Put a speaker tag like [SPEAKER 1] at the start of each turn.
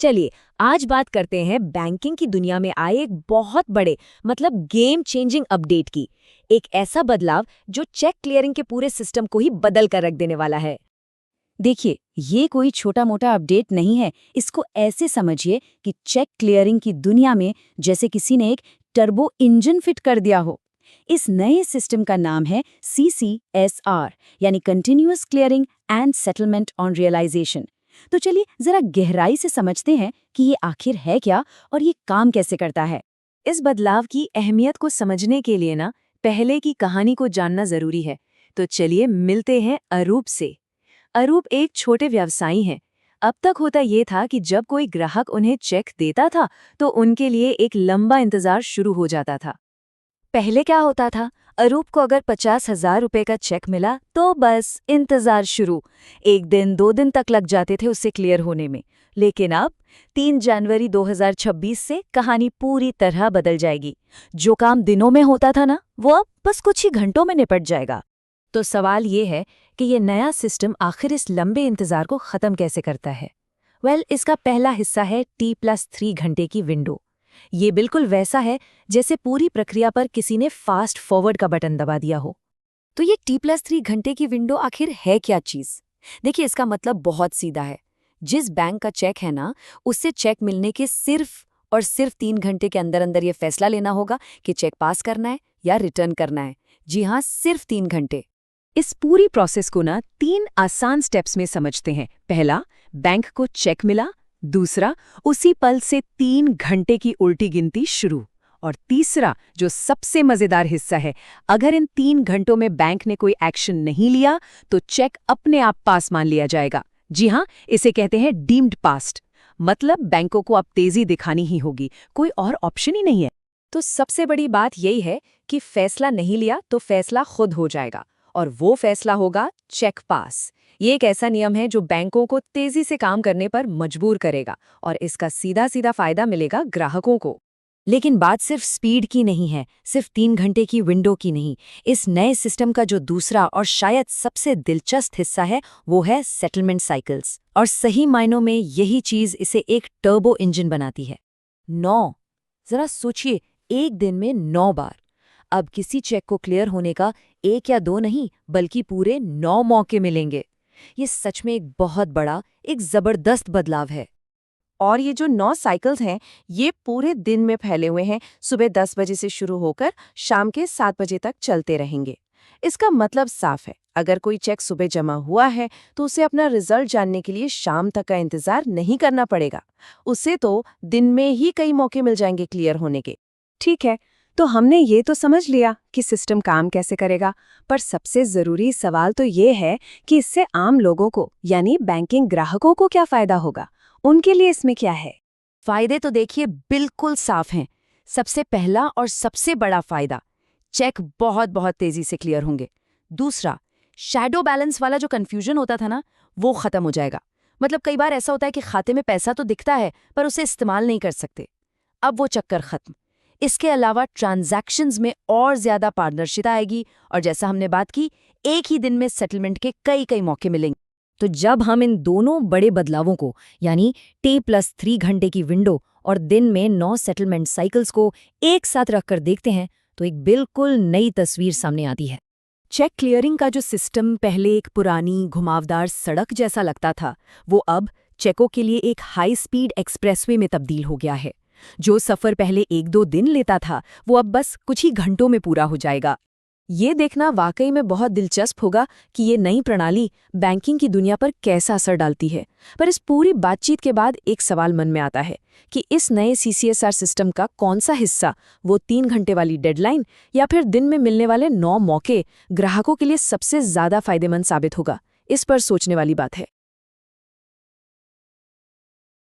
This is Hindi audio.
[SPEAKER 1] चलिए, आज बात करते हैं बैंकिंग की दुनिया में आए एक बहुत बड़े गेम चेंजिंग अपडेट की। एक ऐसा बदलाव जो चेक क्लियरिंग के पूरे सिस्टम को ही बदल कर रख देने वाला है।
[SPEAKER 2] देखिए, ये कोई छोटा मोटा अपडेट नहीं है। इसको ऐसे समझिए कि चेक क्लियरिंग की दुनिया में जैसे किसी ने एक टर्बो इंजन फिट कर दिया हो। इस नए सिस्टम का नाम है CCSR, यानी continuous clearing and settlement on realization. तो चलिए जरा गहराई से समझते हैं कि ये आखिर है क्या और ये काम कैसे करता है।
[SPEAKER 1] इस बदलाव की अहमियत को समझने के लिए ना पहले की कहानी को जानना जरूरी है। तो चलिए मिलते हैं अरूप से। अरूप एक छोटे व्यवसायी हैं। अब तक होता ये था कि जब कोई ग्राहक उन्हें चेक देता था तो उनके लिए एक लंबा इंतजार शुरू हो जाता था। पहले क्या होता था, अरूप को अगर 50,000 रुपए का चेक मिला तो बस इंतजार शुरू। 1 दिन 2 दिन तक लग जाते थे उससे क्लियर होने में। लेकिन अब 3 जनवरी 2026 से कहानी पूरी तरह बदल जाएगी। जो काम दिनों में होता था ना, वो अब बस कुछ ही घंटों में निपट जाएगा। तो सवाल ये है कि ये नया सिस्टम आखिर इस लंबे इंतजार को खत्म कैसे करता है। इसका पहला हिस्सा है T+3 घंटे की विंडो। ये बिल्कुल वैसा है जैसे पूरी प्रक्रिया पर किसी ने फास्ट फॉरवर्ड का बटन दबा दिया हो। तो ये T+3 घंटे की विंडो आखिर है क्या चीज? देखिए, इसका मतलब बहुत सीधा है। जिस बैंक का चेक है ना, उससे चेक मिलने के सिर्फ और सिर्फ 3 घंटे के अंदर अंदर ये फैसला लेना होगा कि चेक पास करना है या रिटर्न करना है। जी हाँ, सिर्फ 3 घंटे। इस पूरी प्रोसेस को ना 3 आसान स्टेप्स में समझते हैं। पहला, बैंक को चेक मिला। दूसरा, उसी पल से 3 घंटे की उल्टी गिनती शुरू। और तीसरा, जो सबसे मजेदार हिस्सा है, अगर इन 3 घंटों में बैंक ने कोई एक्शन नहीं लिया तो चेक अपने आप पास मान लिया जाएगा। जी हाँ, इसे कहते हैं डीम्ड पास्ड। मतलब बैंकों को अब तेजी दिखानी ही होगी, कोई और ऑप्शन ही नहीं है। तो सबसे बड़ी बात यही है कि फैसला नहीं लिया तो फैसला खुद हो जाएगा, और वो फैसला होगा चेक पास। ये एक ऐसा नियम है जो बैंकों को तेजी से काम करने पर मजबूर करेगा, और इसका सीधा सीधा फायदा मिलेगा ग्राहकों को। लेकिन बात सिर्फ स्पीड की नहीं है, सिर्फ 3 घंटे की विंडो की नहीं। इस नए सिस्टम का जो दूसरा और शायद सबसे दिलचस्प हिस्सा है, वो है सेटलमेंट साइकिल्स। और सही मायनों में यही चीज इसे एक टर्बो इंजन बनाती है। 9, जरा सोचिए, एक दिन में 9 बार। अब किसी चेक को क्लियर होने का 1 या 2 नहीं, बल्कि पूरे 9 मौके मिलेंगे। ये सच में एक बहुत बड़ा, एक जबरदस्त बदलाव है। और ये जो 9 साइकिल्स हैं, ये पूरे दिन में फैले हुए हैं। सुबह 10 बजे से शुरू होकर शाम के 7 बजे तक चलते रहेंगे। इसका मतलब साफ है, अगर कोई चेक सुबह जमा हुआ है तो उसे अपना रिजल्ट जानने के लिए शाम तक का इंतजार नहीं करना पड़ेगा। उसे तो दिन में ही कई मौके मिल जाएंगे क्लियर होने के। ठीक है, तो हमने ये तो समझ लिया कि सिस्टम काम कैसे करेगा, पर सबसे जरूरी सवाल तो ये है कि इससे आम लोगों को, यानी बैंकिंग ग्राहकों को क्या फायदा होगा। उनके लिए इसमें क्या है? फायदे तो देखिए बिल्कुल साफ हैं। सबसे पहला और सबसे बड़ा फायदा, चेक बहुत बहुत तेजी से क्लियर होंगे। दूसरा, शैडो बैलेंस वाला जो कंफ्यूजन होता था ना, वो खत्म हो जाएगा। मतलब कई बार ऐसा होता है कि खाते में पैसा तो दिखता है पर उसे इस्तेमाल नहीं कर सकते। अब वो चक्कर खत्म। इसके अलावा ट्रांजैक्शंस में और ज्यादा पारदर्शिता आएगी, और जैसा हमने बात की, एक ही दिन में सेटलमेंट के कई कई मौके मिलेंगे। तो जब हम इन दोनों बड़े बदलावों को, यानी T+3 घंटे की विंडो और दिन में 9 सेटलमेंट साइकिल्स को एक साथ रखकर देखते हैं, तो एक बिल्कुल नई तस्वीर सामने आती है। चेक क्लियरिंग का जो सिस्टम पहले एक पुरानी घुमावदार सड़क जैसा लगता था, वो अब चेकों के लिए एक हाई स्पीड एक्सप्रेसवे में तब्दील हो गया है। जो सफर पहले 1-2 दिन लेता था, वो अब बस कुछ ही घंटों में पूरा हो जाएगा। ये देखना वाकई में बहुत दिलचस्प होगा कि ये नई प्रणाली बैंकिंग की दुनिया पर कैसा असर डालती है। पर इस पूरी बातचीत के बाद एक सवाल मन में आता है कि इस नए CCSR सिस्टम का कौन सा हिस्सा, वो 3 घंटे वाली डेडलाइन या फिर दिन में मिलने वाले 9 मौके, ग्राहकों के लिए सबसे ज्यादा फायदेमंद साबित होगा। इस पर सोचने वाली बात है।